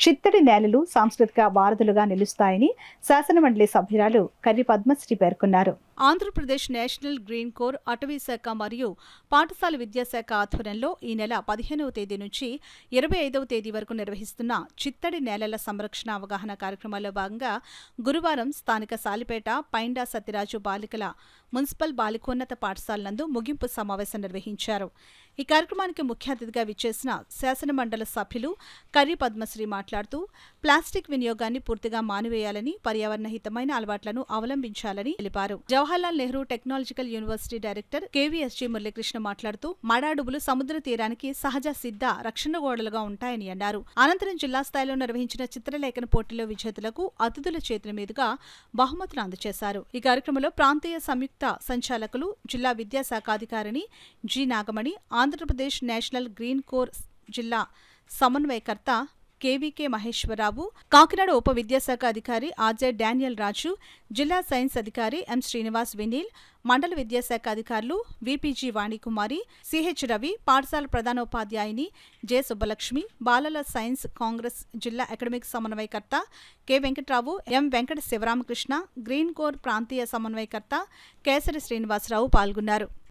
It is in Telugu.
చిత్తడి నేలలు సాంస్కృతిక వారధులుగా నిలుస్తాయని శాసనమండలి సభ్యురాలు కర్రి పద్మశ్రీ పేర్కొన్నారు. ఆంధ్రప్రదేశ్ నేషనల్ గ్రీన్ కోర్ అటవీ శాఖ మరియు పాఠశాల విద్యాశాఖ ఆధ్వర్యంలో ఈ నెల 15వ తేదీ నుంచి 25వ తేదీ వరకు నిర్వహిస్తున్న చిత్తడి నేలల సంరక్షణ అవగాహన కార్యక్రమాల్లో భాగంగా గురువారం స్థానిక సాలిపేట పైండా సత్యరాజు బాలికల మున్సిపల్ బాలికోన్నత పాఠశాల నందు ముగింపు సమావేశం నిర్వహించారు. ఈ కార్యక్రమానికి ముఖ్య అతిథిగా విచ్చేసిన శాసనమండలి సభ్యులు కర్రి పద్మశ్రీ మాట్లాడుతూ ప్లాస్టిక్ వినియోగాన్ని పూర్తిగా మానివేయాలని, పర్యావరణ హితమైన అలవాట్లను అవలంబించాలని తెలిపారు. Jawaharlal Nehru technological university director కేవీఎస్జీ Muralikrishna మాట్లాడుతూ మడాడుబులు సముద్ర తీరానికి సహజ సిద్ధ రక్షణ గోడలుగా ఉంటాయని అన్నారు. అనంతరం జిల్లా స్థాయిలో నిర్వహించిన చిత్రలేఖన పోటీలో విజేతలకు అతిథుల చేతుల మీదుగా బహుమతులు అందజేశారు. ఈ కార్యక్రమంలో ప్రాంతీయ సంయుక్త సంచాలకులు జిల్లా విద్యాశాఖాధికారిణి G Nagamani, Andhra Pradesh national green corps జిల్లా సమన్వయకర్త కేవీకే మహేశ్వరరావు, కాకినాడ ఉప విద్యాశాఖ అధికారి ఆర్జే డానియల్ రాజు, జిల్లా సైన్స్ అధికారి ఎం శ్రీనివాస్ వినీల్, మండల విద్యాశాఖ అధికారులు విపిజి వాణికుమారి, సిహెచ్ రవి, పాఠశాల ప్రధానోపాధ్యాయుని జె సుబ్బలక్ష్మి, బాలల సైన్స్ కాంగ్రెస్ జిల్లా అకాడమిక్ సమన్వయకర్త కె వెంకట్రావు, ఎం వెంకట శివరామకృష్ణ, గ్రీన్ కోర్ ప్రాంతీయ సమన్వయకర్త కేసరి శ్రీనివాసరావు పాల్గొన్నారు.